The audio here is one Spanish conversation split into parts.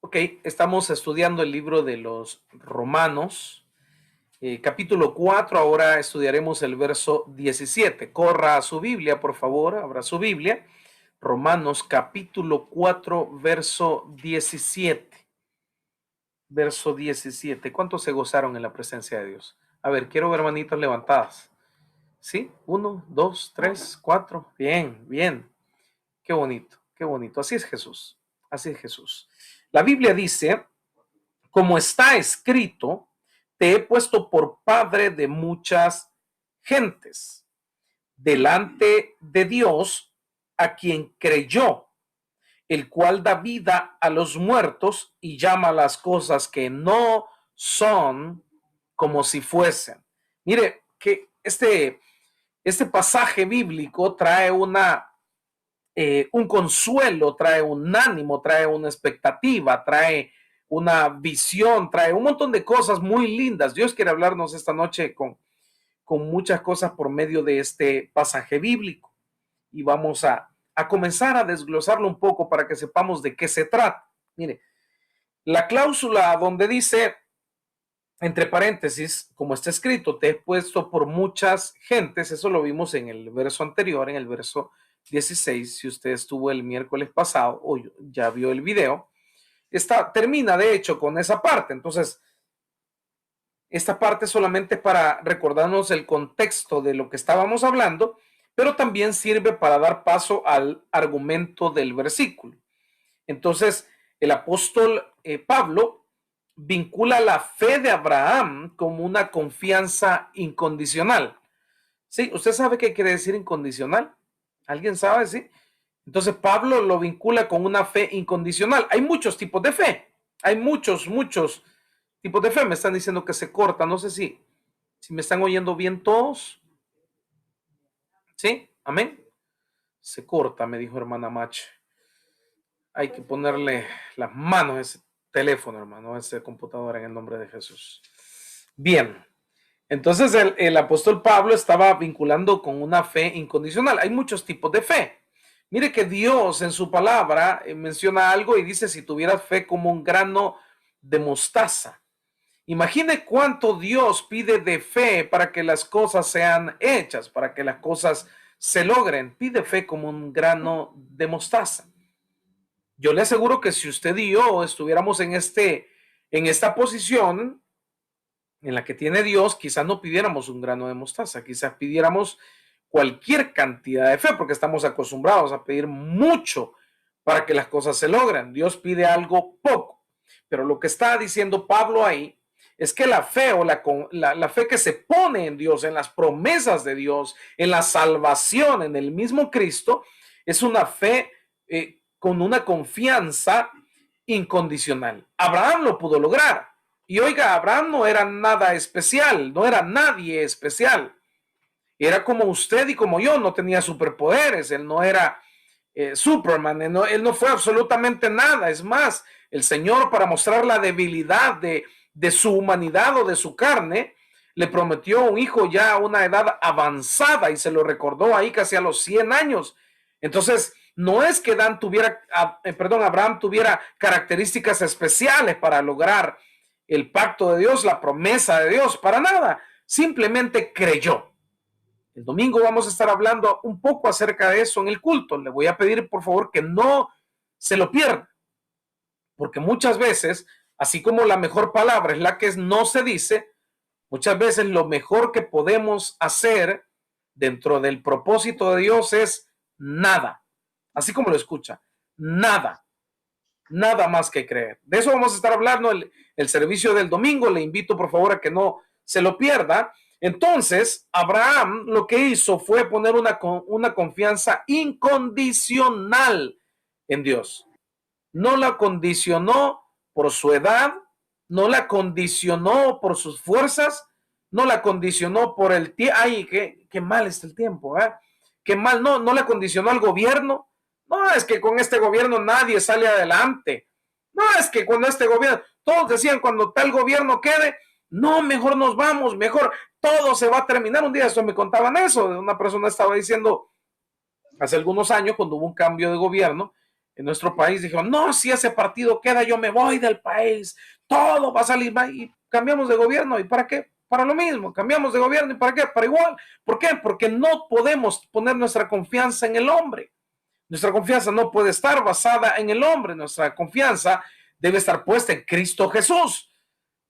Ok, estamos estudiando el libro de los Romanos, capítulo 4. Ahora estudiaremos el verso 17. Corra a su Biblia, por favor, abra su Biblia. Romanos capítulo 4, verso 17. Verso 17. ¿Cuántos se gozaron en la presencia de Dios? A ver, quiero ver manitas levantadas. ¿Sí? 1, 2, 3, 4. Bien, bien. Qué bonito, qué bonito. Así es Jesús. Así es Jesús. La Biblia dice: como está escrito, te he puesto por padre de muchas gentes, delante de Dios, a quien creyó, el cual da vida a los muertos y llama las cosas que no son como si fuesen. Mire que este pasaje bíblico trae un consuelo, trae un ánimo, trae una expectativa, trae una visión, trae un montón de cosas muy lindas. Dios quiere hablarnos esta noche con muchas cosas por medio de este pasaje bíblico. Y vamos a comenzar a desglosarlo un poco para que sepamos de qué se trata. Mire, la cláusula donde dice, entre paréntesis, como está escrito, te he puesto por muchas gentes, eso lo vimos en el verso anterior, en el verso 16, si usted estuvo el miércoles pasado o ya vio el video, termina de hecho con esa parte. Entonces, esta parte solamente para recordarnos el contexto de lo que estábamos hablando, pero también sirve para dar paso al argumento del versículo. Entonces, el apóstol Pablo vincula la fe de Abraham como una confianza incondicional. ¿Sí? ¿Usted sabe qué quiere decir incondicional? ¿Alguien sabe? ¿Sí? Entonces Pablo lo vincula con una fe incondicional. Hay muchos tipos de fe. Hay muchos tipos de fe. Me están diciendo que se corta. No sé si me están oyendo bien todos. ¿Sí? ¿Amén? Se corta, me dijo hermana Mach. Hay que ponerle las manos a ese teléfono, hermano, a ese computador en el nombre de Jesús. Bien. Entonces el apóstol Pablo estaba vinculando con una fe incondicional. Hay muchos tipos de fe. Mire que Dios en su palabra menciona algo y dice: si tuvieras fe como un grano de mostaza. Imagine cuánto Dios pide de fe para que las cosas sean hechas, para que las cosas se logren. Pide fe como un grano de mostaza. Yo le aseguro que si usted y yo estuviéramos en esta posición en la que tiene Dios, quizás no pidiéramos un grano de mostaza, quizás pidiéramos cualquier cantidad de fe, porque estamos acostumbrados a pedir mucho para que las cosas se logren. Dios pide algo poco, pero lo que está diciendo Pablo ahí es que la fe o la fe que se pone en Dios, en las promesas de Dios, en la salvación, en el mismo Cristo, es una fe con una confianza incondicional. Abraham lo pudo lograr. Y oiga, Abraham no era nada especial, no era nadie especial. Era como usted y como yo, no tenía superpoderes, él no era Superman, él no fue absolutamente nada. Es más, el Señor, para mostrar la debilidad de su humanidad o de su carne, le prometió un hijo ya a una edad avanzada y se lo recordó ahí casi a los 100 años. Entonces, no es que Abraham tuviera características especiales para lograr el pacto de Dios, la promesa de Dios, para nada. Simplemente creyó. El domingo vamos a estar hablando un poco acerca de eso en el culto. Le voy a pedir, por favor, que no se lo pierda, porque muchas veces, así como la mejor palabra es la que no se dice, muchas veces lo mejor que podemos hacer dentro del propósito de Dios es nada. Así como lo escucha, nada. Nada más que creer. De eso vamos a estar hablando el servicio del domingo. Le invito, por favor, a que no se lo pierda. Entonces, Abraham lo que hizo fue poner una confianza incondicional en Dios. No la condicionó por su edad, no la condicionó por sus fuerzas, no la condicionó por el tiempo. Ay, qué mal está el tiempo, ¿eh? Qué mal, no la condicionó al gobierno. No, es que con este gobierno nadie sale adelante. No, es que cuando este gobierno, todos decían cuando tal gobierno quede, no, mejor nos vamos, mejor todo se va a terminar. Un día esto me contaban eso, una persona estaba diciendo hace algunos años cuando hubo un cambio de gobierno, en nuestro país dijeron, no, si ese partido queda, yo me voy del país, todo va a salir mal, y cambiamos de gobierno, ¿y para qué? Para lo mismo, cambiamos de gobierno, ¿y para qué? Para igual. ¿Por qué? Porque no podemos poner nuestra confianza en el hombre. Nuestra confianza no puede estar basada en el hombre, nuestra confianza debe estar puesta en Cristo Jesús.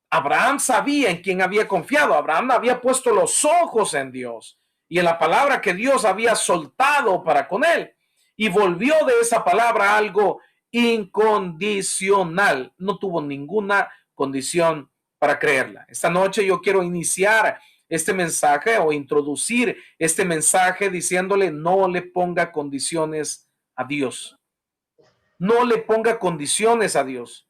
Abraham sabía en quién había confiado, Abraham había puesto los ojos en Dios y en la palabra que Dios había soltado para con él, y volvió de esa palabra algo incondicional, no tuvo ninguna condición para creerla. Esta noche yo quiero iniciar este mensaje o introducir este mensaje diciéndole: no le ponga condiciones a Dios, no le ponga condiciones a Dios.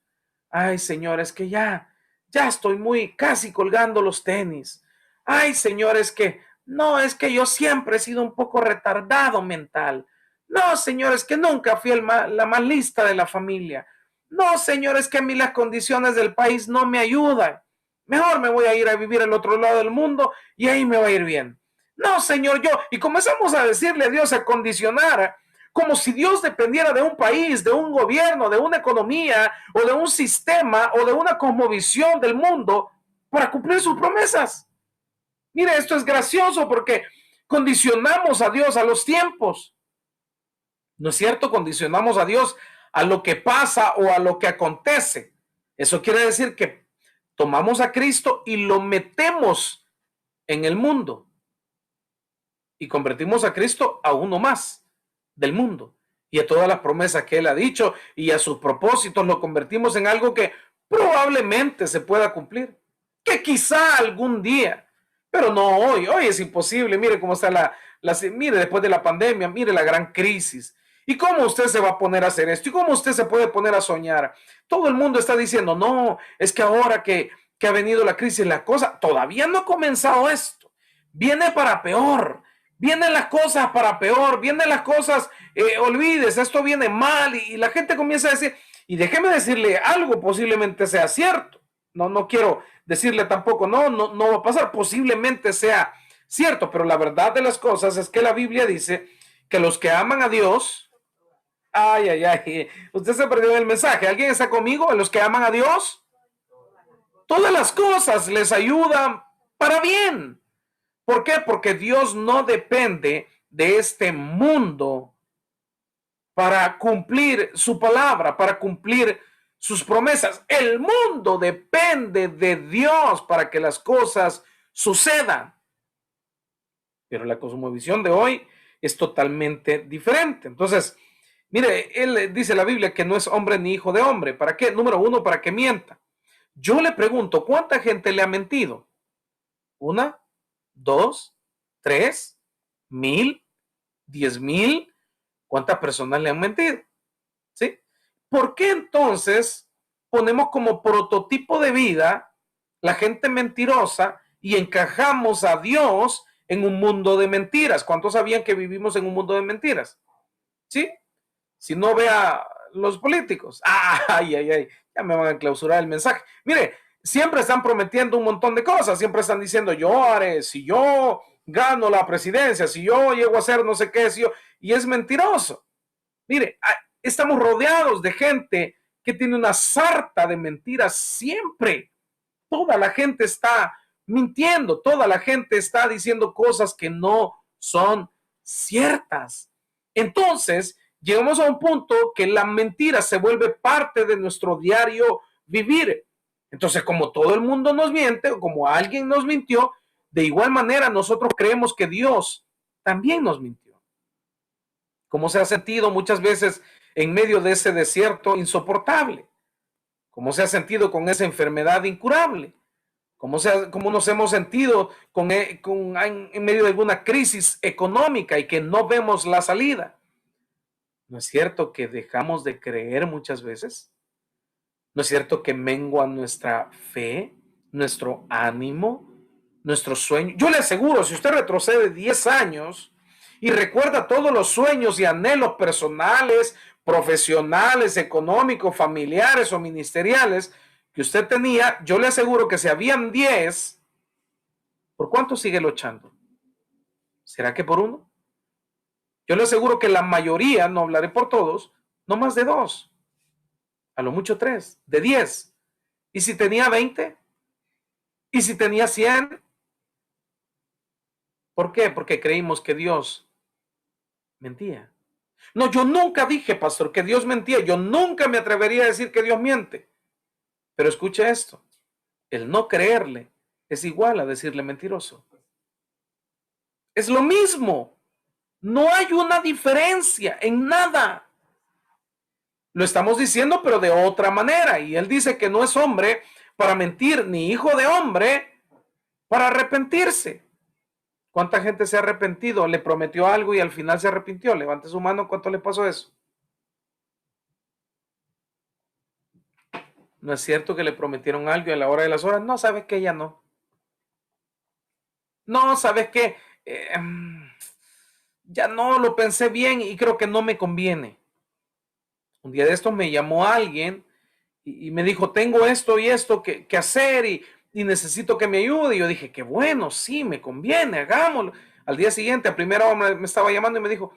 Ay, Señor, es que ya estoy muy casi colgando los tenis. Ay, Señor, es que no, es que yo siempre he sido un poco retardado mental. No, Señor, es que nunca fui la más lista de la familia. No, Señor, es que a mí las condiciones del país no me ayudan. Mejor me voy a ir a vivir al otro lado del mundo y ahí me va a ir bien. No, Señor, yo. Y comenzamos a decirle a Dios, a condicionar, como si Dios dependiera de un país, de un gobierno, de una economía o de un sistema o de una cosmovisión del mundo para cumplir sus promesas. Mire, esto es gracioso porque condicionamos a Dios a los tiempos. ¿No es cierto? Condicionamos a Dios a lo que pasa o a lo que acontece. Eso quiere decir que tomamos a Cristo y lo metemos en el mundo y convertimos a Cristo a uno más del mundo, y a todas las promesas que él ha dicho y a sus propósitos lo convertimos en algo que probablemente se pueda cumplir, que quizá algún día, pero no hoy. Hoy es imposible. Mire cómo está mire, después de la pandemia, mire la gran crisis. ¿Y cómo usted se va a poner a hacer esto? ¿Y cómo usted se puede poner a soñar? Todo el mundo está diciendo, no, es que ahora que ha venido la crisis, la cosa, todavía no ha comenzado esto. Viene para peor. Vienen las cosas para peor, vienen las cosas, olvides, esto viene mal, y la gente comienza a decir, y déjeme decirle algo, posiblemente sea cierto. No quiero decirle tampoco, no va a pasar, posiblemente sea cierto, pero la verdad de las cosas es que la Biblia dice que los que aman a Dios, ay, usted se perdió en el mensaje. ¿Alguien está conmigo? En los que aman a Dios, todas las cosas les ayudan para bien. ¿Por qué? Porque Dios no depende de este mundo para cumplir su palabra, para cumplir sus promesas. El mundo depende de Dios para que las cosas sucedan. Pero la cosmovisión de hoy es totalmente diferente. Entonces, mire, él dice la Biblia que no es hombre ni hijo de hombre. ¿Para qué? Número uno, para que mienta. Yo le pregunto, ¿cuánta gente le ha mentido? ¿Una? ¿Dos? ¿3? ¿1000? ¿10,000? ¿Cuántas personas le han mentido? ¿Sí? ¿Por qué entonces ponemos como prototipo de vida la gente mentirosa y encajamos a Dios en un mundo de mentiras? ¿Cuántos sabían que vivimos en un mundo de mentiras? ¿Sí? Si no, vea los políticos. Ay, ya me van a clausurar el mensaje. Mire, siempre están prometiendo un montón de cosas, siempre están diciendo, yo haré, si yo gano la presidencia, si yo llego a hacer no sé qué, si yo, y es mentiroso. Mire, estamos rodeados de gente que tiene una sarta de mentiras siempre. Toda la gente está mintiendo, toda la gente está diciendo cosas que no son ciertas. Entonces, llegamos a un punto que la mentira se vuelve parte de nuestro diario vivir. Entonces, como todo el mundo nos miente, o como alguien nos mintió, de igual manera nosotros creemos que Dios también nos mintió. ¿Cómo se ha sentido muchas veces en medio de ese desierto insoportable? ¿Cómo se ha sentido con esa enfermedad incurable? ¿Cómo nos hemos sentido en medio de alguna crisis económica y que no vemos la salida? ¿No es cierto que dejamos de creer muchas veces? ¿No es cierto que mengua nuestra fe, nuestro ánimo, nuestro sueño? Yo le aseguro, si usted retrocede 10 años y recuerda todos los sueños y anhelos personales, profesionales, económicos, familiares o ministeriales que usted tenía, yo le aseguro que si habían 10, ¿por cuánto sigue luchando? ¿Será que por uno? Yo le aseguro que la mayoría, no hablaré por todos, no más de 2, a lo mucho 3, de 10. ¿Y si tenía 20? ¿Y si tenía 100? ¿Por qué? Porque creímos que Dios mentía. No, yo nunca dije, pastor, que Dios mentía. Yo nunca me atrevería a decir que Dios miente. Pero escuche esto. El no creerle es igual a decirle mentiroso. Es lo mismo. No hay una diferencia en nada. Lo estamos diciendo, pero de otra manera. Y él dice que no es hombre para mentir, ni hijo de hombre para arrepentirse. ¿Cuánta gente se ha arrepentido? Le prometió algo y al final se arrepintió. Levante su mano, ¿cuánto le pasó eso? ¿No es cierto que le prometieron algo y a la hora de las horas? No, ¿sabes qué? Ya no. No, ¿sabes qué? Ya no, lo pensé bien y creo que no me conviene. Un día de estos me llamó alguien y me dijo, tengo esto y esto que hacer y necesito que me ayude. Y yo dije, qué bueno, sí, me conviene, hagámoslo. Al día siguiente, a primera hora me estaba llamando y me dijo,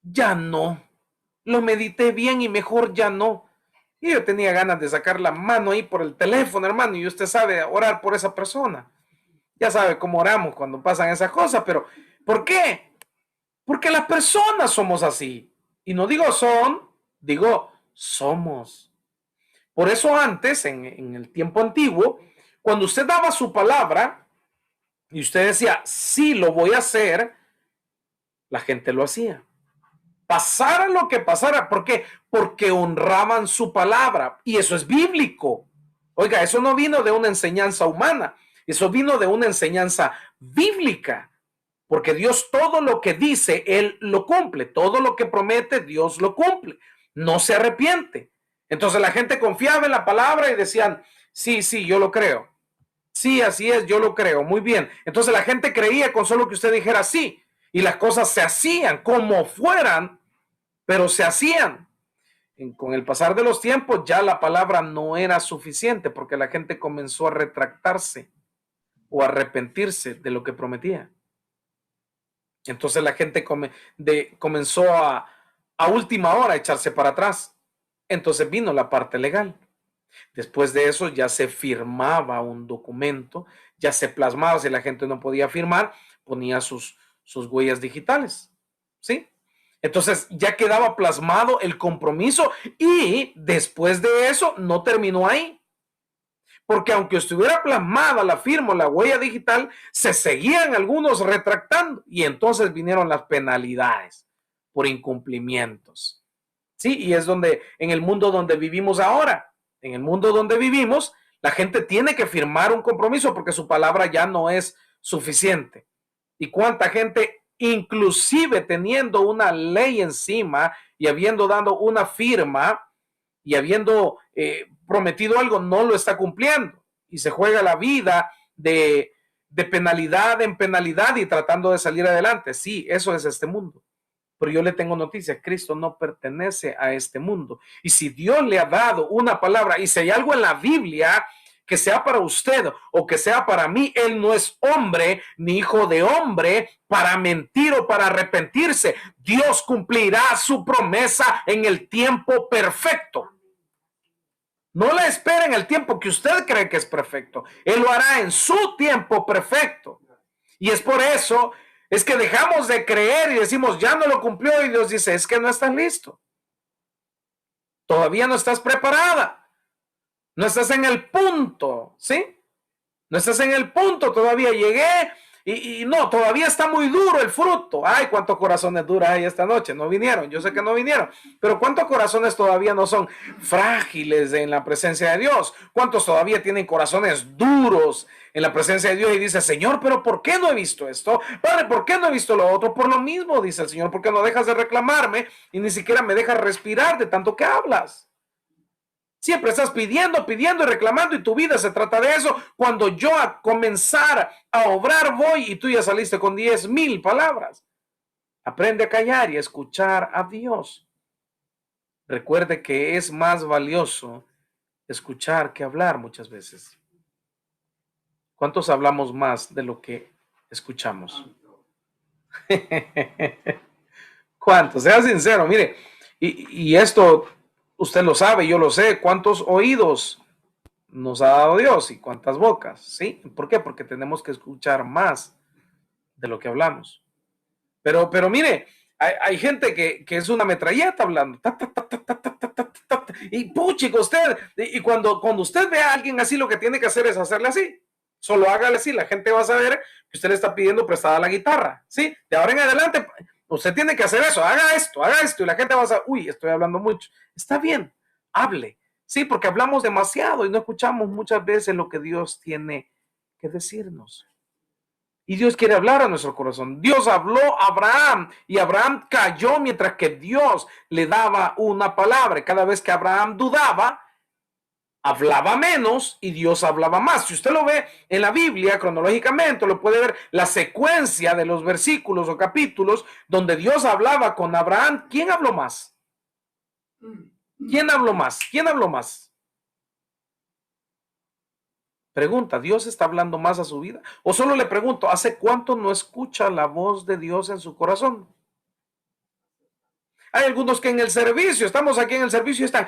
ya no. Lo medité bien y mejor ya no. Y yo tenía ganas de sacar la mano ahí por el teléfono, hermano, y usted sabe orar por esa persona. Ya sabe cómo oramos cuando pasan esas cosas, pero ¿por qué? Porque las personas somos así. Y no digo son, digo somos. Por eso antes, en el tiempo antiguo, cuando usted daba su palabra y usted decía, sí, lo voy a hacer, la gente lo hacía. Pasara lo que pasara. ¿Por qué? Porque honraban su palabra. Y eso es bíblico. Oiga, eso no vino de una enseñanza humana. Eso vino de una enseñanza bíblica. Porque Dios todo lo que dice, Él lo cumple. Todo lo que promete, Dios lo cumple. No se arrepiente. Entonces la gente confiaba en la palabra y decían, sí, sí, yo lo creo. Sí, así es, yo lo creo. Muy bien. Entonces la gente creía con solo que usted dijera sí. Y las cosas se hacían como fueran, pero se hacían. Con el pasar de los tiempos ya la palabra no era suficiente porque la gente comenzó a retractarse o a arrepentirse de lo que prometía. Entonces la gente comenzó a última hora a echarse para atrás. Entonces vino la parte legal. Después de eso ya se firmaba un documento, ya se plasmaba, si la gente no podía firmar, ponía sus huellas digitales, ¿sí? Entonces ya quedaba plasmado el compromiso y después de eso no terminó ahí. Porque aunque estuviera plasmada la firma o la huella digital, se seguían algunos retractando y entonces vinieron las penalidades por incumplimientos. Sí, y es donde, en el mundo donde vivimos ahora, en el mundo donde vivimos, la gente tiene que firmar un compromiso porque su palabra ya no es suficiente. ¿Y cuánta gente, inclusive teniendo una ley encima y habiendo dado una firma y habiendo prometido algo, no lo está cumpliendo? Y se juega la vida de penalidad en penalidad y tratando de salir adelante. Sí, eso es este mundo. Pero yo le tengo noticias, Cristo no pertenece a este mundo. Y si Dios le ha dado una palabra, y si hay algo en la Biblia que sea para usted o que sea para mí, Él no es hombre ni hijo de hombre para mentir o para arrepentirse. Dios cumplirá su promesa en el tiempo perfecto. No la espera en el tiempo que usted cree que es perfecto. Él lo hará en su tiempo perfecto. Y es por eso es que dejamos de creer y decimos, ya no lo cumplió, y Dios dice, es que no estás listo. Todavía no estás preparada. No estás en el punto, ¿sí? No estás en el punto, todavía llegué y no, todavía está muy duro el fruto. Ay, cuántos corazones duros hay esta noche. No vinieron, yo sé que no vinieron, pero cuántos corazones todavía no son frágiles en la presencia de Dios. Cuántos todavía tienen corazones duros en la presencia de Dios y dice, Señor, pero ¿por qué no he visto esto? Padre, ¿por qué no he visto lo otro? Por lo mismo, dice el Señor, porque no dejas de reclamarme y ni siquiera me dejas respirar de tanto que hablas. Siempre estás pidiendo, pidiendo y reclamando y tu vida se trata de eso. Cuando yo a comenzar a obrar voy y tú ya saliste con 10,000 palabras. Aprende a callar y a escuchar a Dios. Recuerde que es más valioso escuchar que hablar muchas veces. ¿Cuántos hablamos más de lo que escuchamos? ¿Cuántos? Sea sincero, mire. Y esto usted lo sabe, yo lo sé. ¿Cuántos oídos nos ha dado Dios y cuántas bocas? ¿Sí? ¿Por qué? Porque tenemos que escuchar más de lo que hablamos. Pero mire, hay gente que es una metralleta hablando. Y puchica usted. Y cuando usted ve a alguien así, lo que tiene que hacer es hacerle así. Solo hágale así. La gente va a saber que usted le está pidiendo prestada la guitarra. ¿Sí? De ahora en adelante, usted tiene que hacer eso. Haga esto, haga esto. Y la gente va a saber, uy, estoy hablando mucho. Está bien, hable. Sí, porque hablamos demasiado y no escuchamos muchas veces lo que Dios tiene que decirnos. Y Dios quiere hablar a nuestro corazón. Dios habló a Abraham y Abraham cayó mientras que Dios le daba una palabra. Cada vez que Abraham dudaba, hablaba menos y Dios hablaba más. Si usted lo ve en la Biblia cronológicamente, lo puede ver la secuencia de los versículos o capítulos donde Dios hablaba con Abraham. ¿Quién habló más? ¿Quién habló más? ¿Quién habló más? Pregunta, ¿Dios está hablando más a su vida? O solo le pregunto, ¿hace cuánto no escucha la voz de Dios en su corazón? Hay algunos que en el servicio, estamos aquí en el servicio y están,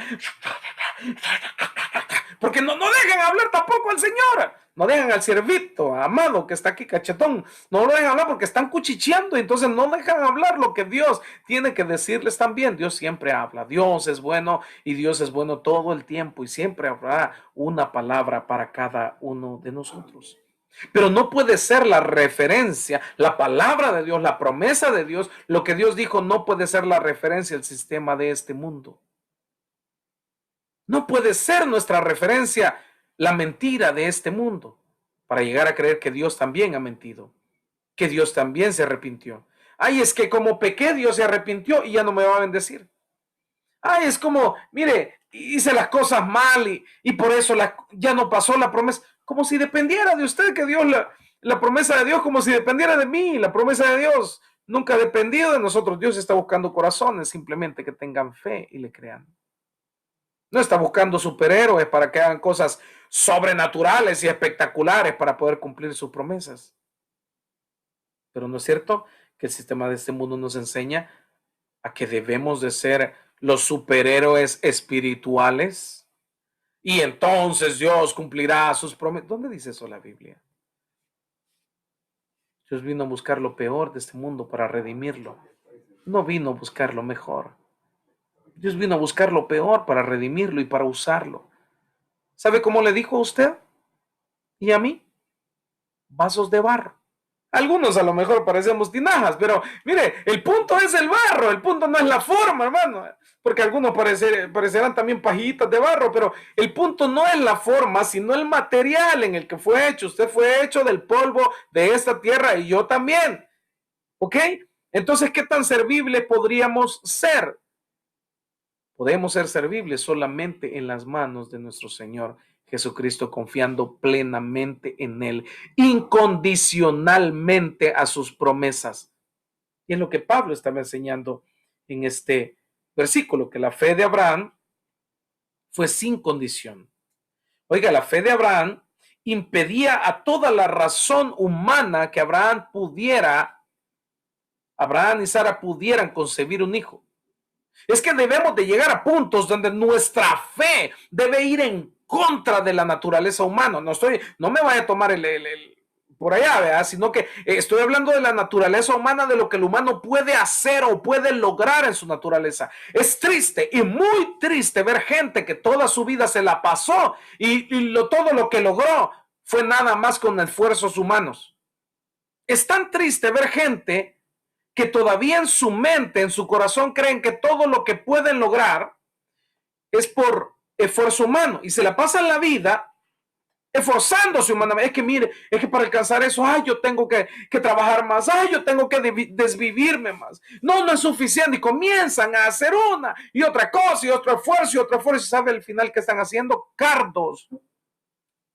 porque no dejan hablar tampoco al Señor, no dejan al siervito amado que está aquí cachetón, no lo dejan hablar porque están cuchicheando, entonces no dejan hablar lo que Dios tiene que decirles también. Dios siempre habla, Dios es bueno y Dios es bueno todo el tiempo y siempre habrá una palabra para cada uno de nosotros. Pero no puede ser la referencia, la palabra de Dios, la promesa de Dios, lo que Dios dijo no puede ser la referencia al sistema de este mundo. No puede ser nuestra referencia la mentira de este mundo para llegar a creer que Dios también ha mentido, que Dios también se arrepintió. Ay, es que como pequé Dios se arrepintió y ya no me va a bendecir. Ay, es como, mire, hice las cosas mal y por eso ya no pasó la promesa. Como si dependiera de usted, que Dios, la promesa de Dios, como si dependiera de mí. La promesa de Dios nunca ha dependido de nosotros. Dios está buscando corazones simplemente que tengan fe y le crean. No está buscando superhéroes para que hagan cosas sobrenaturales y espectaculares para poder cumplir sus promesas. Pero no es cierto que el sistema de este mundo nos enseña a que debemos de ser los superhéroes espirituales y entonces Dios cumplirá sus promesas. ¿Dónde dice eso la Biblia? Dios vino a buscar lo peor de este mundo para redimirlo. No vino a buscar lo mejor. Dios vino a buscar lo peor para redimirlo y para usarlo. ¿Sabe cómo le dijo a usted y a mí? Vasos de barro. Algunos a lo mejor parecemos tinajas, pero mire, el punto es el barro, el punto no es la forma, hermano, porque algunos parecerán también pajitas de barro, pero el punto no es la forma, sino el material en el que fue hecho. Usted fue hecho del polvo de esta tierra y yo también, ¿ok? Entonces, ¿qué tan servible podríamos ser? Podemos ser servibles solamente en las manos de nuestro Señor Jesucristo, confiando plenamente en Él, incondicionalmente a sus promesas. Y es lo que Pablo estaba enseñando en este versículo, que la fe de Abraham fue sin condición. Oiga, la fe de Abraham impedía a toda la razón humana que Abraham y Sara pudieran concebir un hijo. Es que debemos de llegar a puntos donde nuestra fe debe ir en contra de la naturaleza humana. No me vaya a tomar por allá, ¿verdad? Sino que estoy hablando de la naturaleza humana, de lo que el humano puede hacer o puede lograr en su naturaleza. Es triste y muy triste ver gente que toda su vida se la pasó y todo lo que logró fue nada más con esfuerzos humanos. Es tan triste ver gente que todavía en su mente, en su corazón, creen que todo lo que pueden lograr es por esfuerzo humano y se la pasan la vida esforzándose humanamente. Es que mire, es que para alcanzar eso, ay, yo tengo que trabajar más, ay, yo tengo que desvivirme más. No es suficiente y comienzan a hacer una y otra cosa y otro esfuerzo y otro esfuerzo. ¿Y sabe al final qué están haciendo? Cardos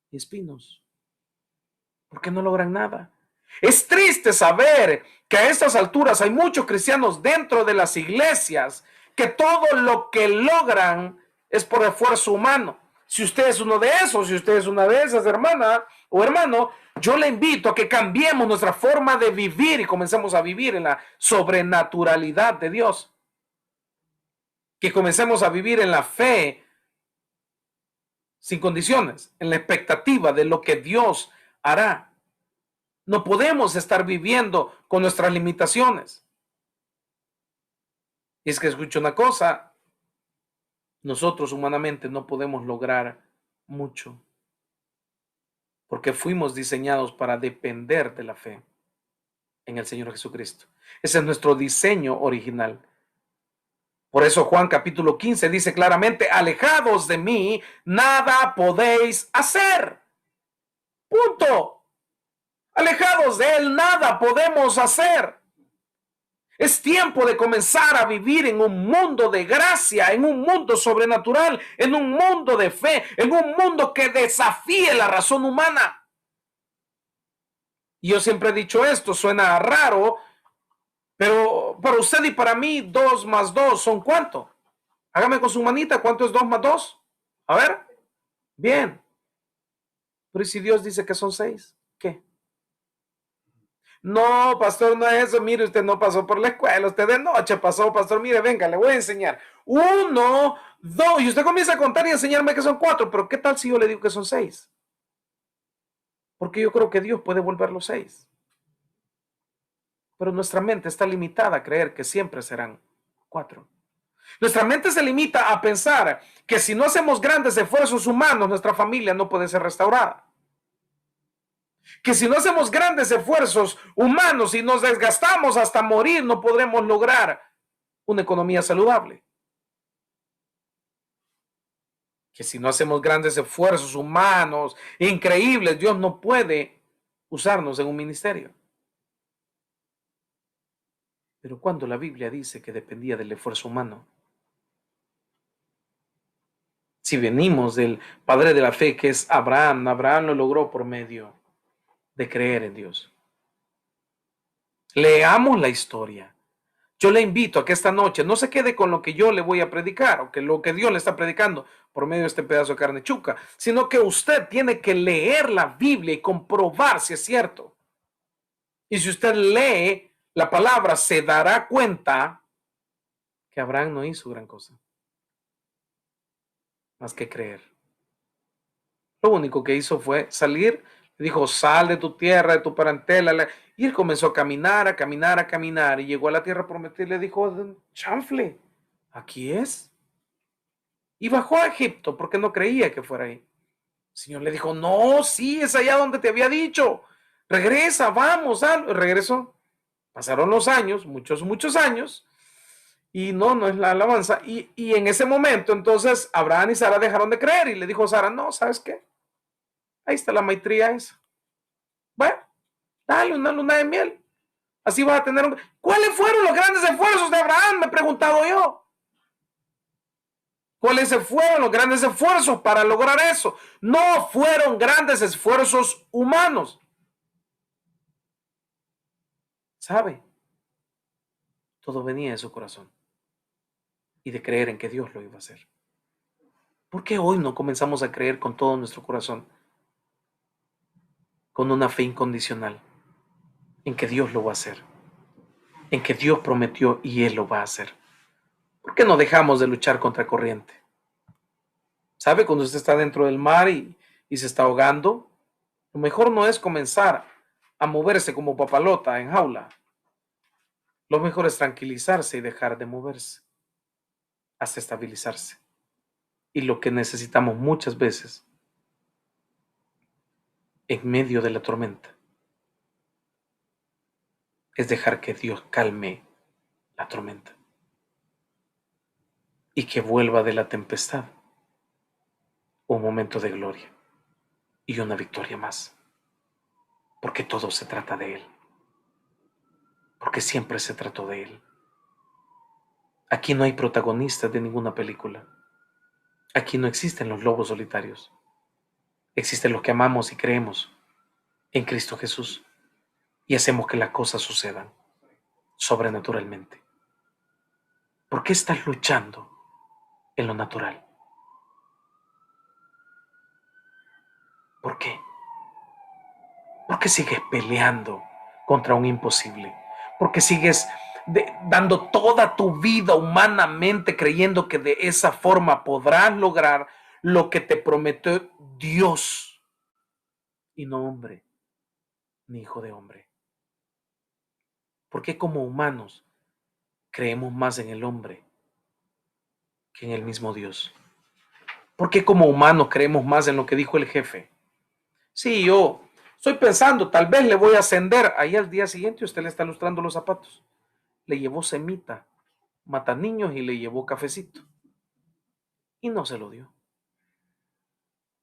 y espinos, porque no logran nada. Es triste saber que a estas alturas hay muchos cristianos dentro de las iglesias que todo lo que logran es por esfuerzo humano. Si usted es uno de esos, si usted es una de esas, hermana o hermano, yo le invito a que cambiemos nuestra forma de vivir y comencemos a vivir en la sobrenaturalidad de Dios. que comencemos a vivir en la fe sin condiciones, en la expectativa de lo que Dios hará. No podemos estar viviendo con nuestras limitaciones. Y es que escucho una cosa, nosotros humanamente no podemos lograr mucho, porque fuimos diseñados para depender de la fe en el Señor Jesucristo. Ese es nuestro diseño original. Por eso Juan capítulo 15 dice claramente, alejados de mí, nada podéis hacer. Punto. Alejados de Él, nada podemos hacer. Es tiempo de comenzar a vivir en un mundo de gracia, en un mundo sobrenatural, en un mundo de fe, en un mundo que desafíe la razón humana. Y yo siempre he dicho esto, suena raro, pero para usted y para mí, 2 más 2 son ¿cuánto? Hágame con su manita, ¿cuánto es 2 más 2? A ver, bien. Pero ¿y si Dios dice que son 6? ¿Qué? No, pastor, no es eso. Mire, usted no pasó por la escuela, usted de noche pasó, pastor. Mire, venga, le voy a enseñar. 1, 2, y usted comienza a contar y a enseñarme que son 4, pero ¿qué tal si yo le digo que son 6? Porque yo creo que Dios puede volverlos 6. Pero nuestra mente está limitada a creer que siempre serán 4. Nuestra mente se limita a pensar que si no hacemos grandes esfuerzos humanos, nuestra familia no puede ser restaurada. Que si no hacemos grandes esfuerzos humanos y nos desgastamos hasta morir, no podremos lograr una economía saludable. Que si no hacemos grandes esfuerzos humanos increíbles, Dios no puede usarnos en un ministerio. Pero cuando la Biblia dice que dependía del esfuerzo humano, si venimos del padre de la fe que es Abraham, Abraham lo logró por medio de creer en Dios. Leamos la historia. Yo le invito a que esta noche no se quede con lo que yo le voy a predicar o que lo que Dios le está predicando por medio de este pedazo de carne chuca, sino que usted tiene que leer la Biblia y comprobar si es cierto. Y si usted lee la palabra, se dará cuenta que Abraham no hizo gran cosa más que creer. Lo único que hizo fue salir, le dijo, sal de tu tierra, de tu parentela, y él comenzó a caminar, a caminar, a caminar, y llegó a la tierra prometida y le dijo, chanfle, aquí es. Y bajó a Egipto porque no creía que fuera ahí. El Señor le dijo, no, sí, es allá donde te había dicho, regresa, vamos, regresó. Pasaron los años, muchos, muchos años, y no es la alabanza. Y en ese momento, entonces, Abraham y Sara dejaron de creer, y le dijo Sara, no, ¿sabes qué? Ahí está la maitría esa. Bueno, dale una luna de miel. Así vas a tener un... ¿Cuáles fueron los grandes esfuerzos de Abraham? Me he preguntado yo. ¿Cuáles fueron los grandes esfuerzos para lograr eso? No fueron grandes esfuerzos humanos. ¿Sabe? Todo venía de su corazón y de creer en que Dios lo iba a hacer. ¿Por qué hoy no comenzamos a creer con todo nuestro corazón? Con una fe incondicional en que Dios lo va a hacer, en que Dios prometió y Él lo va a hacer. ¿Por qué no dejamos de luchar contra corriente? ¿Sabe? Cuando usted está dentro del mar y se está ahogando, lo mejor no es comenzar a moverse como papalota en jaula. Lo mejor es tranquilizarse y dejar de moverse hasta estabilizarse. Y lo que necesitamos muchas veces en medio de la tormenta es dejar que Dios calme la tormenta y que vuelva de la tempestad un momento de gloria y una victoria más. Porque todo se trata de Él. Porque siempre se trató de Él. Aquí no hay protagonistas de ninguna película. Aquí no existen los lobos solitarios. Existen los que amamos y creemos en Cristo Jesús y hacemos que las cosas sucedan sobrenaturalmente. ¿Por qué estás luchando en lo natural? ¿Por qué? ¿Por qué sigues peleando contra un imposible? ¿Por qué sigues dando toda tu vida humanamente, creyendo que de esa forma podrás lograr lo que te prometió Dios y no hombre, ni hijo de hombre. Porque como humanos creemos más en el hombre que en el mismo Dios? Porque como humanos creemos más en lo que dijo el jefe? Sí, yo estoy pensando, tal vez le voy a ascender. Ahí al día siguiente usted le está lustrando los zapatos. Le llevó semita, mata niños y le llevó cafecito. Y no se lo dio.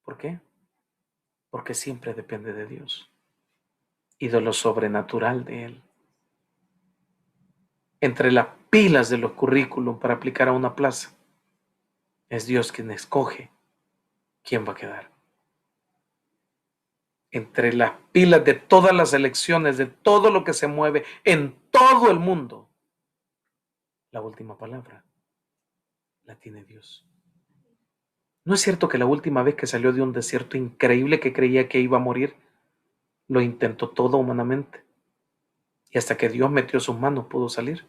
¿Por qué? Porque siempre depende de Dios y de lo sobrenatural de Él. Entre las pilas de los currículum para aplicar a una plaza, es Dios quien escoge quién va a quedar. Entre las pilas de todas las elecciones, de todo lo que se mueve en todo el mundo, la última palabra la tiene Dios. ¿No es cierto que la última vez que salió de un desierto increíble que creía que iba a morir, lo intentó todo humanamente? Y hasta que Dios metió sus manos pudo salir.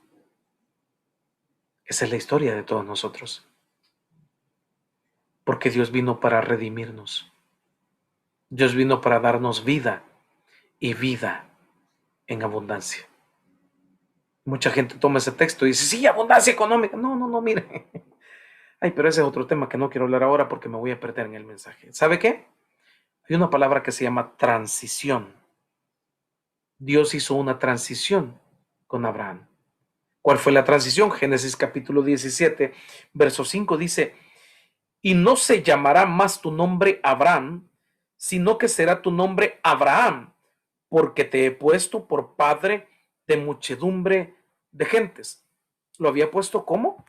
Esa es la historia de todos nosotros. Porque Dios vino para redimirnos. Dios vino para darnos vida y vida en abundancia. Mucha gente toma ese texto y dice, sí, abundancia económica. No, mire. Ay, pero ese es otro tema que no quiero hablar ahora porque me voy a perder en el mensaje. ¿Sabe qué? Hay una palabra que se llama transición. Dios hizo una transición con Abraham. ¿Cuál fue la transición? Génesis capítulo 17, verso 5 dice, y no se llamará más tu nombre Abraham, sino que será tu nombre Abraham, porque te he puesto por padre de muchedumbre de gentes. ¿Lo había puesto como?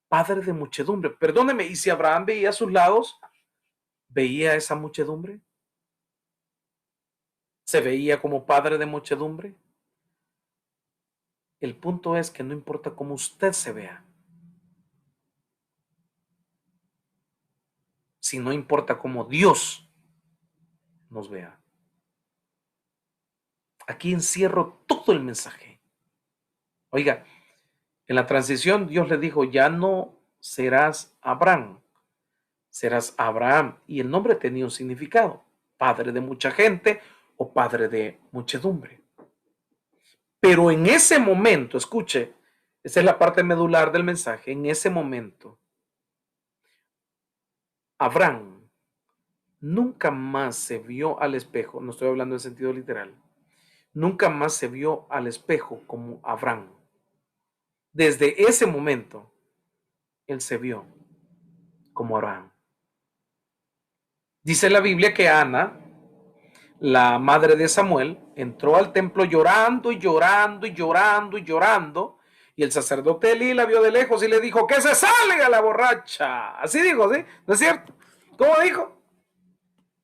Padre de muchedumbre. Perdóneme, ¿y si Abraham veía a sus lados? ¿Veía esa muchedumbre? ¿Se veía como padre de muchedumbre? El punto es que no importa cómo usted se vea, si no importa cómo Dios nos vea. Aquí encierro todo el mensaje. Oiga, en la transición Dios le dijo, ya no serás Abraham, serás Abraham. Y el nombre tenía un significado, padre de mucha gente o padre de muchedumbre. Pero en ese momento, escuche, esa es la parte medular del mensaje, en ese momento, Abraham nunca más se vio al espejo, no estoy hablando en sentido literal, nunca más se vio al espejo como Abraham. Desde ese momento, él se vio como Abraham. Dice la Biblia que Ana, la madre de Samuel, entró al templo llorando y llorando y llorando y llorando, y el sacerdote Elí la vio de lejos y le dijo, que se salga la borracha. Así dijo, ¿sí? ¿No es cierto? ¿Cómo dijo?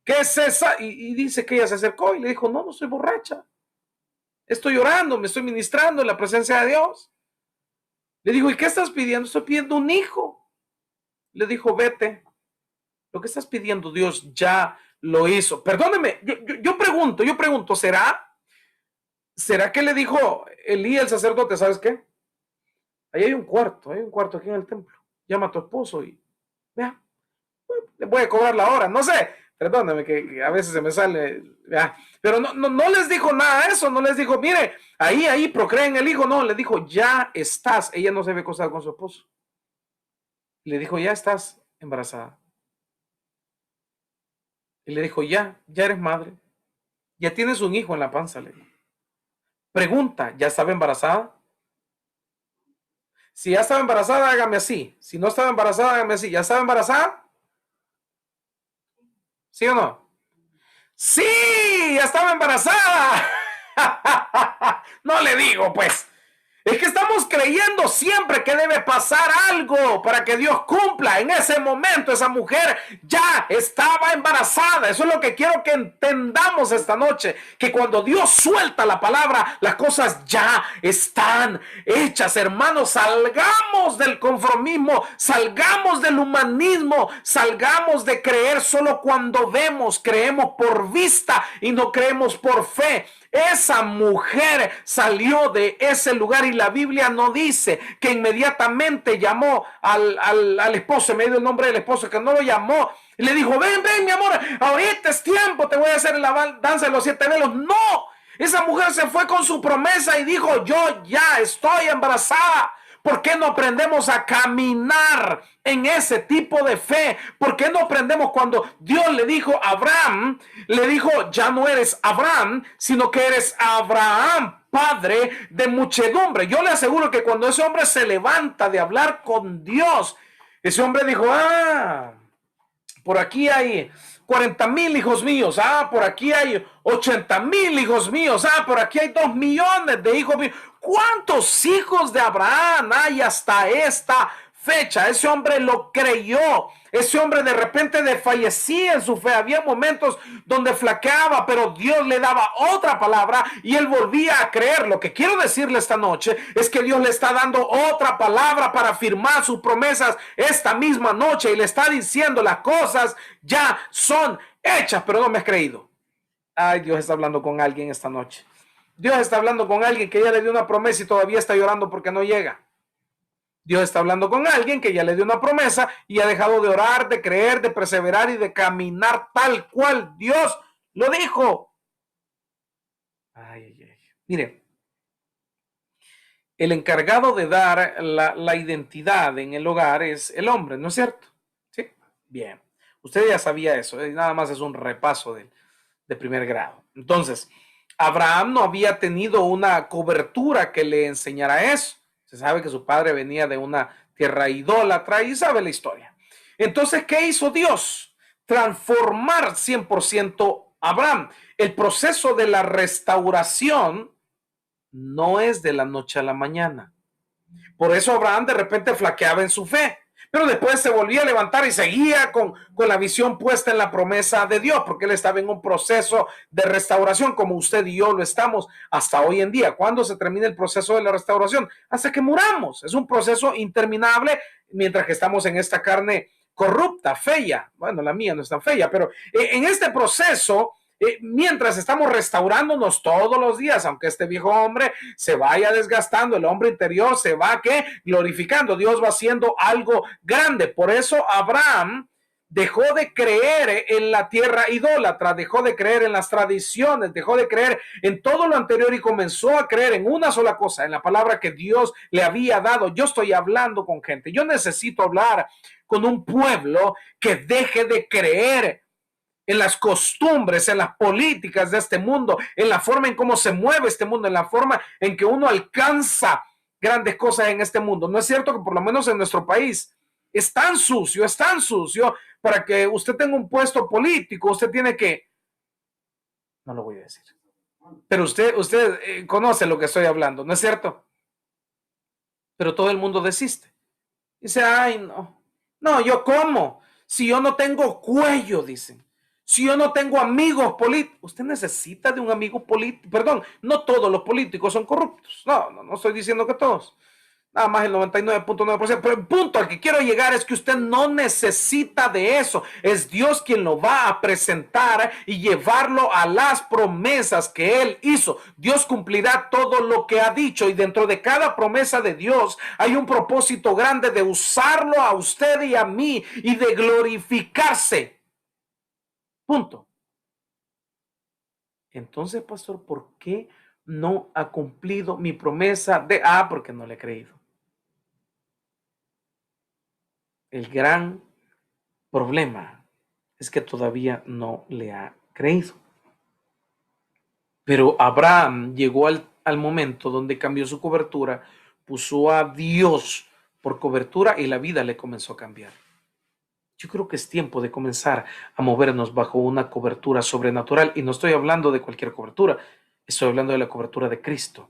Que se salga. Y dice que ella se acercó y le dijo, no soy borracha. Estoy llorando, me estoy ministrando en la presencia de Dios. Le dijo, ¿y qué estás pidiendo? Estoy pidiendo un hijo. Le dijo, vete. Lo que estás pidiendo Dios ya lo hizo. Perdóneme, yo pregunto, ¿será que le dijo Elí el sacerdote? ¿Sabes qué? Ahí hay un cuarto aquí en el templo. Llama a tu esposo y vea, le voy a cobrar la hora. No sé, perdóneme que a veces se me sale, vea. Pero no les dijo nada de eso, no les dijo, mire, ahí procreen el hijo. No, le dijo, ya estás. Ella no se había acostado con su esposo. Le dijo, ya estás embarazada. Y le dijo, ya eres madre. Ya tienes un hijo en la panza, le dijo. Pregunta, ¿ya estaba embarazada? Si ya estaba embarazada, hágame así. Si no estaba embarazada, hágame así. ¿Ya estaba embarazada? ¿Sí o no? ¡Sí! ¡Ya estaba embarazada! No le digo, pues. Es que estamos creyendo siempre que debe pasar algo para que Dios cumpla. En ese momento esa mujer ya estaba embarazada. Eso es lo que quiero que entendamos esta noche. Que cuando Dios suelta la palabra, las cosas ya están hechas. Hermanos, salgamos del conformismo, salgamos del humanismo, salgamos de creer solo cuando vemos. Creemos por vista y no creemos por fe. Esa mujer salió de ese lugar y la Biblia no dice que inmediatamente llamó al esposo, me dio el nombre del esposo, que no lo llamó, y le dijo, ven, mi amor, ahorita es tiempo, te voy a hacer la danza de los 7 velos. No, esa mujer se fue con su promesa y dijo, yo ya estoy embarazada. ¿Por qué no aprendemos a caminar en ese tipo de fe? ¿Por qué no aprendemos cuando Dios le dijo a Abraham, le dijo, ya no eres Abraham, sino que eres Abraham, padre de muchedumbre? Yo le aseguro que cuando ese hombre se levanta de hablar con Dios, ese hombre dijo, por aquí hay 40,000 hijos míos. Por aquí hay 80,000 hijos míos. Por aquí hay 2 millones de hijos míos. ¿Cuántos hijos de Abraham hay hasta esta fecha? Ese hombre lo creyó. Ese hombre de repente desfallecía en su fe. Había momentos donde flaqueaba, pero Dios le daba otra palabra y él volvía a creer. Lo que quiero decirle esta noche es que Dios le está dando otra palabra para afirmar sus promesas esta misma noche y le está diciendo las cosas ya son hechas, pero no me has creído. Ay, Dios está hablando con alguien esta noche. Dios está hablando con alguien que ya le dio una promesa y todavía está llorando porque no llega. Dios está hablando con alguien que ya le dio una promesa y ha dejado de orar, de creer, de perseverar y de caminar tal cual Dios lo dijo. Mire, el encargado de dar la identidad en el hogar es el hombre, ¿no es cierto? Sí, bien. Usted ya sabía eso, nada más es un repaso de primer grado. Entonces, Abraham no había tenido una cobertura que le enseñara eso. Se sabe que su padre venía de una tierra idólatra y sabe la historia. Entonces, ¿qué hizo Dios? Transformar 100% a Abraham. El proceso de la restauración no es de la noche a la mañana. Por eso Abraham de repente flaqueaba en su fe, pero después se volvía a levantar y seguía con la visión puesta en la promesa de Dios, porque él estaba en un proceso de restauración como usted y yo lo estamos hasta hoy en día. ¿Cuándo se termina el proceso de la restauración? Hasta que muramos. Es un proceso interminable mientras que estamos en esta carne corrupta, fea. Bueno, la mía no es tan fea, pero en este proceso, mientras estamos restaurándonos todos los días, aunque este viejo hombre se vaya desgastando, el hombre interior se va glorificando, Dios va haciendo algo grande. Por eso Abraham dejó de creer en la tierra idólatra, dejó de creer en las tradiciones, dejó de creer en todo lo anterior y comenzó a creer en una sola cosa, en la palabra que Dios le había dado. Yo estoy hablando con gente, yo necesito hablar con un pueblo que deje de creer en las costumbres, en las políticas de este mundo, en la forma en cómo se mueve este mundo, en la forma en que uno alcanza grandes cosas en este mundo. No es cierto que por lo menos en nuestro país es tan sucio para que usted tenga un puesto político, usted tiene que, no lo voy a decir, pero usted conoce lo que estoy hablando, ¿no es cierto? Pero todo el mundo desiste. Dice, ay, no, yo cómo, si yo no tengo cuello, dicen. Si yo no tengo amigos políticos, usted necesita de un amigo político. Perdón, no todos los políticos son corruptos. No estoy diciendo que todos. Nada más el 99.9%. Pero el punto al que quiero llegar es que usted no necesita de eso. Es Dios quien lo va a presentar y llevarlo a las promesas que Él hizo. Dios cumplirá todo lo que ha dicho y dentro de cada promesa de Dios hay un propósito grande de usarlo a usted y a mí y de glorificarse. Punto. Entonces, pastor, ¿por qué no ha cumplido mi promesa de porque no le he creído? El gran problema es que todavía no le ha creído. Pero Abraham llegó al momento donde cambió su cobertura, puso a Dios por cobertura y la vida le comenzó a cambiar. Yo creo que es tiempo de comenzar a movernos bajo una cobertura sobrenatural. Y no estoy hablando de cualquier cobertura, estoy hablando de la cobertura de Cristo.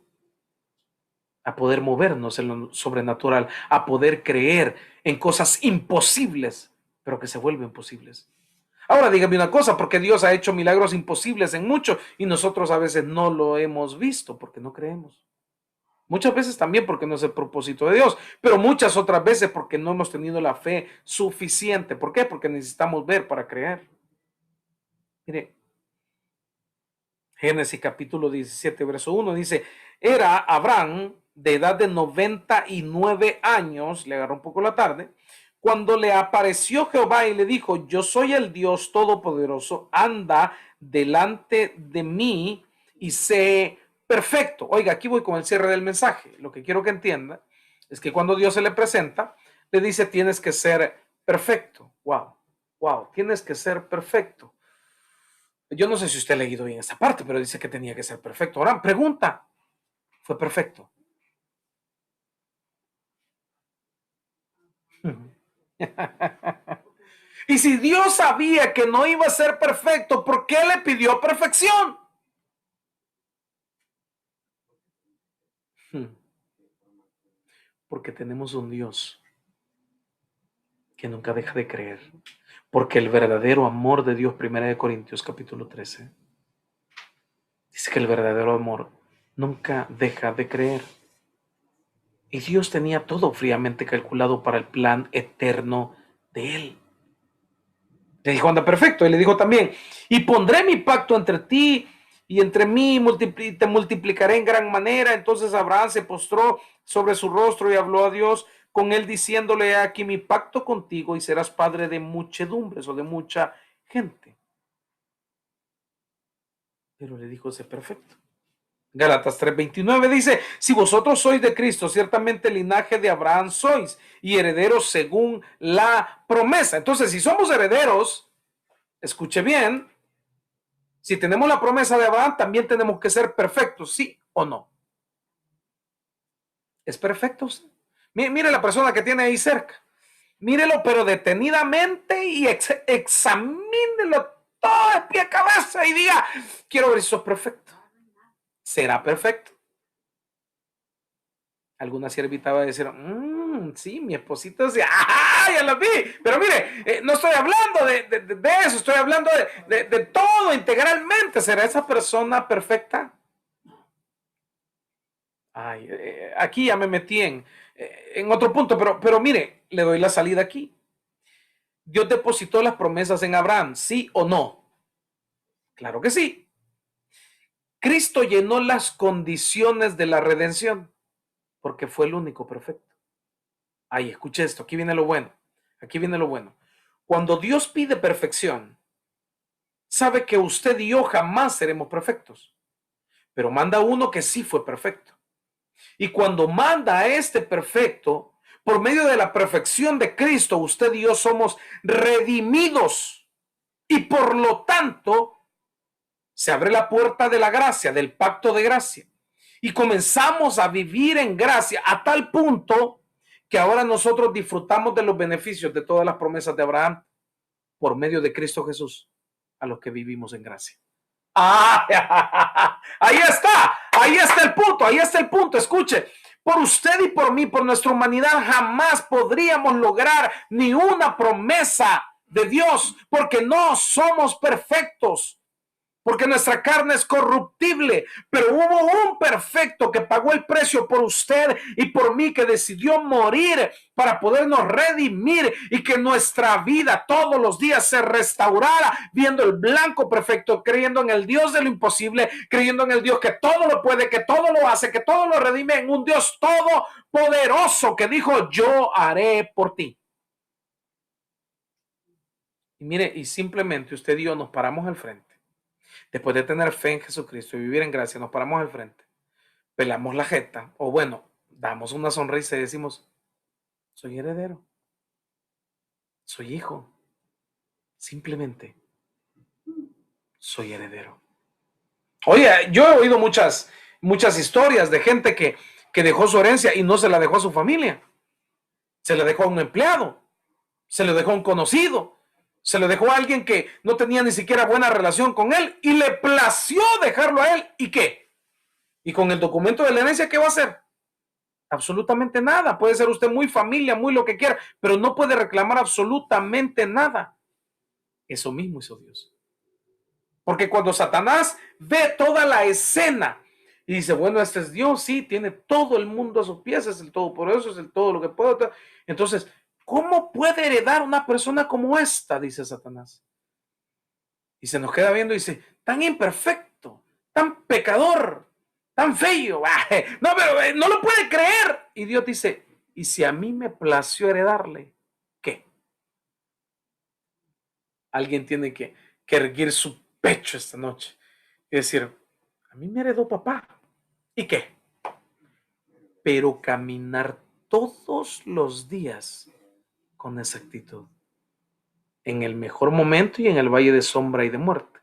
A poder movernos en lo sobrenatural, a poder creer en cosas imposibles, pero que se vuelven posibles. Ahora dígame una cosa, porque Dios ha hecho milagros imposibles en mucho y nosotros a veces no lo hemos visto porque no creemos. Muchas veces también porque no es el propósito de Dios, pero muchas otras veces porque no hemos tenido la fe suficiente. ¿Por qué? Porque necesitamos ver para creer. Mire, Génesis capítulo 17, verso 1 dice, era Abraham de edad de 99 años, le agarró un poco la tarde, cuando le apareció Jehová y le dijo, yo soy el Dios Todopoderoso, anda delante de mí y sé perfecto. Oiga, aquí voy con el cierre del mensaje. Lo que quiero que entienda es que cuando Dios se le presenta, le dice, tienes que ser perfecto. Wow, wow, tienes que ser perfecto. Yo no sé si usted ha leído bien esta parte, pero dice que tenía que ser perfecto. Ahora, pregunta, ¿fue perfecto? Y si Dios sabía que no iba a ser perfecto, ¿por qué le pidió perfección? Porque tenemos un Dios que nunca deja de creer. Porque el verdadero amor de Dios, 1 Corintios capítulo 13, dice que el verdadero amor nunca deja de creer. Y Dios tenía todo fríamente calculado para el plan eterno de Él. Le dijo, anda, perfecto. Y le dijo también, y pondré mi pacto entre ti y entre mí, te multiplicaré en gran manera. Entonces Abraham se postró sobre su rostro y habló a Dios con él, diciéndole, aquí mi pacto contigo y serás padre de muchedumbres o de mucha gente. Pero le dijo, sé perfecto. Gálatas 3:29 dice, si vosotros sois de Cristo, ciertamente el linaje de Abraham sois y herederos según la promesa. Entonces, si somos herederos, escuche bien, si tenemos la promesa de Abraham, también tenemos que ser perfectos, ¿sí o no? ¿Es perfecto? Mire la persona que tiene ahí cerca. Mírelo, pero detenidamente y examínelo todo de pie a cabeza y diga, quiero ver si sos perfecto. ¿Será perfecto? Alguna siervita va a decir, sí, mi esposito sí, ¡ah, ya lo vi! Pero mire, no estoy hablando de eso, estoy hablando de todo integralmente. ¿Será esa persona perfecta? Ay, aquí ya me metí en otro punto, pero mire, le doy la salida aquí. Dios depositó las promesas en Abraham, ¿sí o no? Claro que sí. Cristo llenó las condiciones de la redención porque fue el único perfecto. Ay, escuche esto, aquí viene lo bueno. Aquí viene lo bueno. Cuando Dios pide perfección, sabe que usted y yo jamás seremos perfectos, pero manda uno que sí fue perfecto. Y cuando manda a este perfecto, por medio de la perfección de Cristo, usted y yo somos redimidos. Y por lo tanto, se abre la puerta de la gracia, del pacto de gracia. Y comenzamos a vivir en gracia a tal punto que ahora nosotros disfrutamos de los beneficios de todas las promesas de Abraham por medio de Cristo Jesús, a los que vivimos en gracia. Ah, ahí está el punto, ahí está el punto. Escuche, por usted y por mí, por nuestra humanidad, jamás podríamos lograr ni una promesa de Dios, porque no somos perfectos, porque nuestra carne es corruptible, pero hubo un perfecto que pagó el precio por usted y por mí, que decidió morir para podernos redimir y que nuestra vida todos los días se restaurara, viendo el blanco perfecto, creyendo en el Dios de lo imposible, creyendo en el Dios que todo lo puede, que todo lo hace, que todo lo redime, en un Dios todopoderoso que dijo, yo haré por ti. Y mire, y simplemente usted y yo nos paramos al frente. Después de tener fe en Jesucristo y vivir en gracia, nos paramos al frente, pelamos la jeta, o bueno, damos una sonrisa y decimos, soy heredero, soy hijo, simplemente soy heredero. Oye, yo he oído muchas historias de gente que dejó su herencia y no se la dejó a su familia, se la dejó a un empleado, se lo dejó a un conocido, se lo dejó a alguien que no tenía ni siquiera buena relación con él y le plació dejarlo a él. ¿Y qué? ¿Y con el documento de la herencia qué va a hacer? Absolutamente nada. Puede ser usted muy familia, muy lo que quiera, pero no puede reclamar absolutamente nada. Eso mismo hizo Dios. Porque cuando Satanás ve toda la escena y dice, bueno, este es Dios, sí, tiene todo el mundo a sus pies, es el todopoderoso, es el todo lo que puede. Entonces, ¿cómo puede heredar una persona como esta? Dice Satanás. Y se nos queda viendo y dice, tan imperfecto, tan pecador, tan feo. No, pero no lo puede creer. Y Dios dice, ¿y si a mí me plació heredarle? ¿Qué? Alguien tiene que erguir su pecho esta noche y decir, a mí me heredó papá. ¿Y qué? Pero caminar todos los días con esa actitud, en el mejor momento y en el valle de sombra y de muerte,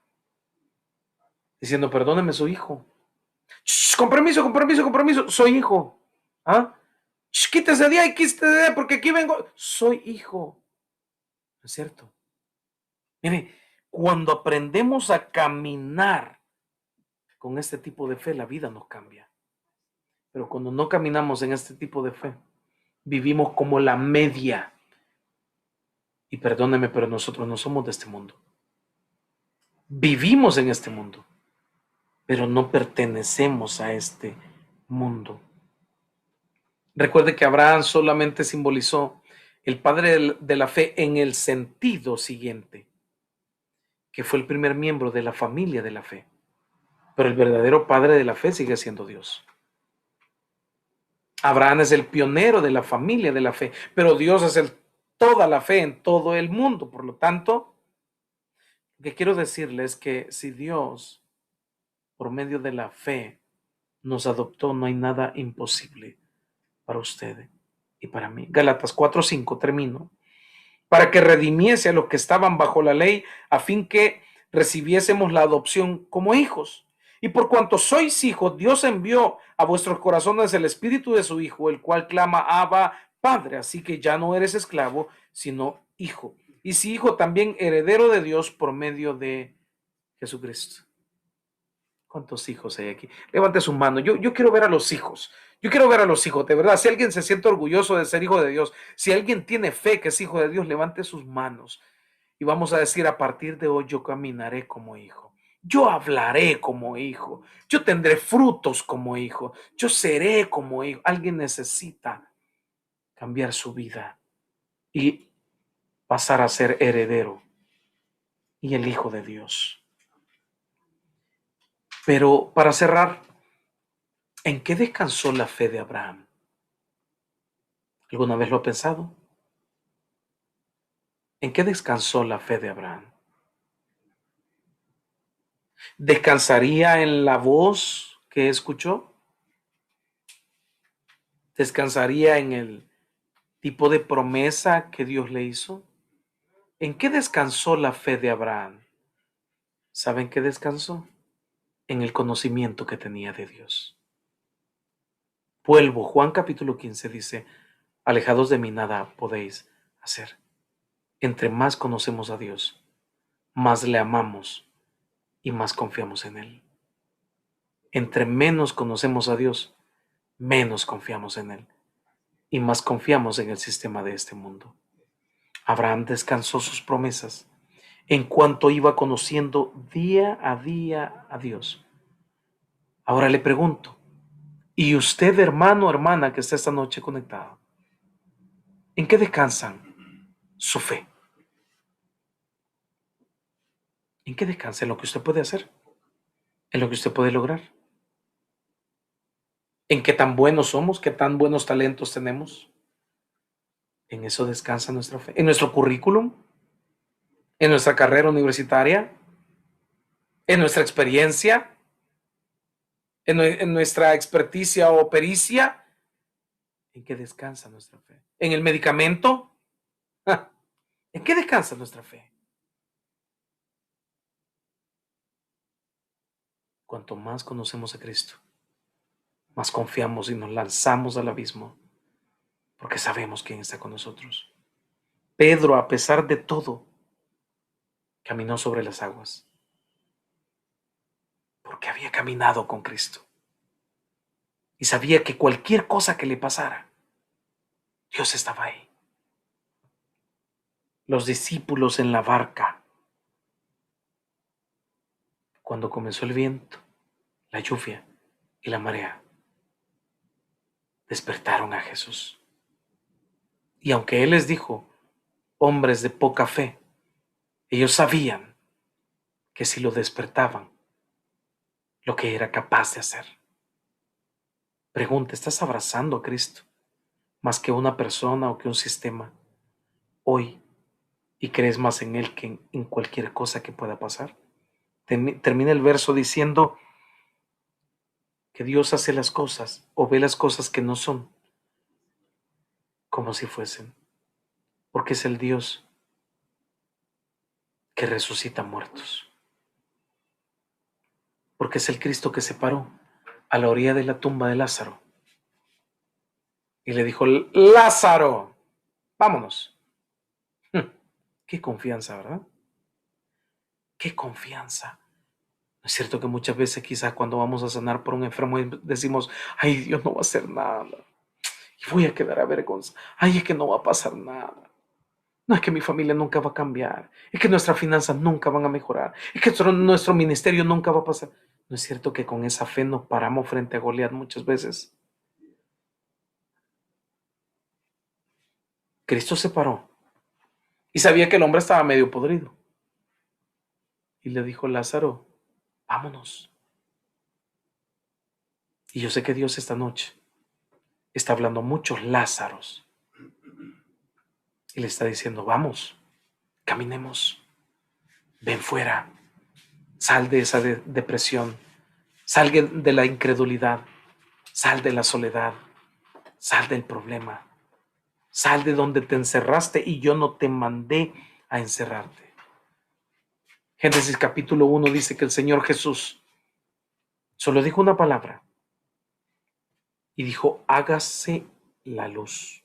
diciendo, perdóneme, su hijo. Shh, con permiso, con permiso, con permiso, soy hijo. ¿Ah? Shh, quítese de ahí, quítese de ahí, porque aquí vengo. Soy hijo. ¿No es cierto? Mire, cuando aprendemos a caminar con este tipo de fe, la vida nos cambia. Pero cuando no caminamos en este tipo de fe, vivimos como la media. Y perdóneme, pero nosotros no somos de este mundo. Vivimos en este mundo, pero no pertenecemos a este mundo. Recuerde que Abraham solamente simbolizó el padre de la fe en el sentido siguiente, que fue el primer miembro de la familia de la fe. Pero el verdadero padre de la fe sigue siendo Dios. Abraham es el pionero de la familia de la fe, pero Dios es toda la fe en todo el mundo. Por lo tanto, lo que quiero decirles es que si Dios, por medio de la fe, nos adoptó, no hay nada imposible para usted y para mí. Gálatas 4:5, termino. Para que redimiese a los que estaban bajo la ley, a fin que recibiésemos la adopción como hijos. Y por cuanto sois hijos, Dios envió a vuestros corazones el espíritu de su Hijo, el cual clama, Abba, Padre. Así que ya no eres esclavo, sino hijo. Y si hijo, también heredero de Dios por medio de Jesucristo. ¿Cuántos hijos hay aquí? Levante su mano. Yo quiero ver a los hijos. Yo quiero ver a los hijos, de verdad. Si alguien se siente orgulloso de ser hijo de Dios, si alguien tiene fe que es hijo de Dios, levante sus manos. Y vamos a decir, a partir de hoy yo caminaré como hijo. Yo hablaré como hijo. Yo tendré frutos como hijo. Yo seré como hijo. Alguien necesita cambiar su vida y pasar a ser heredero y el hijo de Dios. Pero para cerrar, ¿en qué descansó la fe de Abraham? ¿Alguna vez lo ha pensado? ¿En qué descansó la fe de Abraham? ¿Descansaría en la voz que escuchó? ¿Descansaría en el tipo de promesa que Dios le hizo? ¿En qué descansó la fe de Abraham? ¿Saben qué descansó? En el conocimiento que tenía de Dios. Vuelvo, Juan capítulo 15 dice, alejados de mí nada podéis hacer. Entre más conocemos a Dios, más le amamos y más confiamos en Él. Entre menos conocemos a Dios, menos confiamos en Él y más confiamos en el sistema de este mundo. Abraham descansó sus promesas en cuanto iba conociendo día a Dios. Ahora le pregunto, ¿y usted, hermano o hermana que está esta noche conectado? ¿En qué descansan su fe? ¿En qué descansa? ¿En lo que usted puede hacer? ¿En lo que usted puede lograr? ¿En qué tan buenos somos? ¿Qué tan buenos talentos tenemos? En eso descansa nuestra fe. ¿En nuestro currículum? ¿En nuestra carrera universitaria? ¿En nuestra experiencia? ¿En nuestra experticia o pericia? ¿En qué descansa nuestra fe? ¿En el medicamento? ¿En qué descansa nuestra fe? Cuanto más conocemos a Cristo, más confiamos y nos lanzamos al abismo, porque sabemos quién está con nosotros. Pedro, a pesar de todo, caminó sobre las aguas, porque había caminado con Cristo y sabía que cualquier cosa que le pasara, Dios estaba ahí. Los discípulos en la barca, cuando comenzó el viento, la lluvia y la marea, despertaron a Jesús. Y aunque Él les dijo, hombres de poca fe, ellos sabían que si lo despertaban, lo que era capaz de hacer. Pregunta, ¿estás abrazando a Cristo más que una persona o que un sistema hoy y crees más en Él que en cualquier cosa que pueda pasar? Termina el verso diciendo que Dios hace las cosas o ve las cosas que no son como si fuesen, porque es el Dios que resucita muertos, porque es el Cristo que se paró a la orilla de la tumba de Lázaro y le dijo, Lázaro, vámonos. Qué confianza, ¿verdad? Qué confianza. ¿No es cierto que muchas veces quizás cuando vamos a sanar por un enfermo decimos, ay, Dios no va a hacer nada y voy a quedar avergonzado, ay, es que no va a pasar nada? No es que mi familia nunca va a cambiar, es que nuestras finanzas nunca van a mejorar, es que nuestro ministerio nunca va a pasar. ¿No es cierto que con esa fe nos paramos frente a Goliat muchas veces? Cristo se paró y sabía que el hombre estaba medio podrido y le dijo, Lázaro, vámonos. Y yo sé que Dios esta noche está hablando a muchos Lázaros y le está diciendo, vamos, caminemos, ven fuera, sal de esa depresión, sal de la incredulidad, sal de la soledad, sal del problema, sal de donde te encerraste y yo no te mandé a encerrarte. Génesis capítulo 1 dice que el Señor Jesús solo dijo una palabra y dijo, hágase la luz.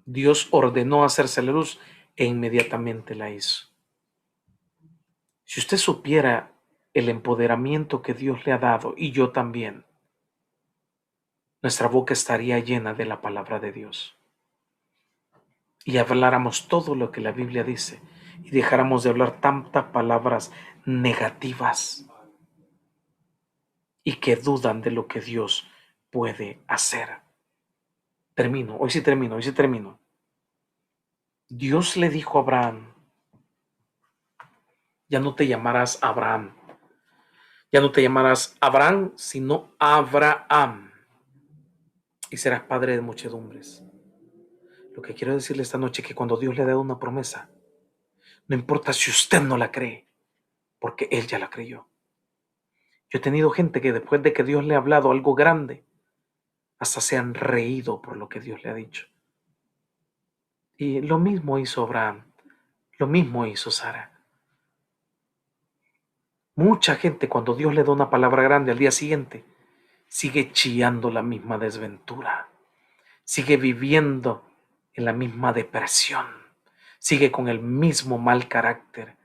Dios ordenó hacerse la luz e inmediatamente la hizo. Si usted supiera el empoderamiento que Dios le ha dado, y yo también, nuestra boca estaría llena de la palabra de Dios. Y habláramos todo lo que la Biblia dice y dejáramos de hablar tantas palabras negativas y que dudan de lo que Dios puede hacer. Termino, hoy sí termino, hoy sí termino. Dios le dijo a Abraham, ya no te llamarás Abraham, ya no te llamarás Abraham, sino Abraham, y serás padre de muchedumbres. Lo que quiero decirle esta noche es que cuando Dios le da una promesa, no importa si usted no la cree, porque Él ya la creyó. Yo he tenido gente que después de que Dios le ha hablado algo grande, hasta se han reído por lo que Dios le ha dicho. Y lo mismo hizo Abraham, lo mismo hizo Sara. Mucha gente cuando Dios le da una palabra grande al día siguiente, sigue chillando la misma desventura, sigue viviendo en la misma depresión, sigue con el mismo mal carácter,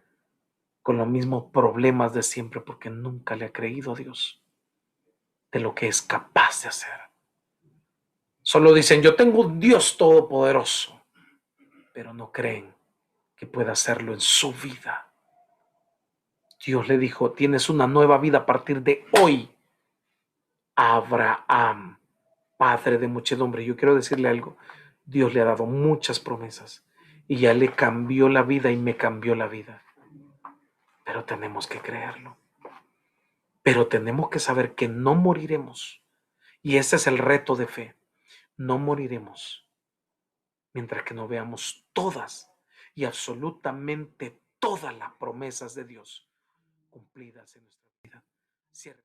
con los mismos problemas de siempre porque nunca le ha creído a Dios de lo que es capaz de hacer. Solo dicen, yo tengo un Dios todopoderoso, pero no creen que pueda hacerlo en su vida. Dios le dijo, tienes una nueva vida a partir de hoy. Abraham, padre de muchedumbre. Yo quiero decirle algo, Dios le ha dado muchas promesas y ya le cambió la vida y me cambió la vida. Pero tenemos que creerlo. Pero tenemos que saber que no moriremos. Y ese es el reto de fe. No moriremos mientras que no veamos todas y absolutamente todas las promesas de Dios cumplidas en nuestra vida. Cierre.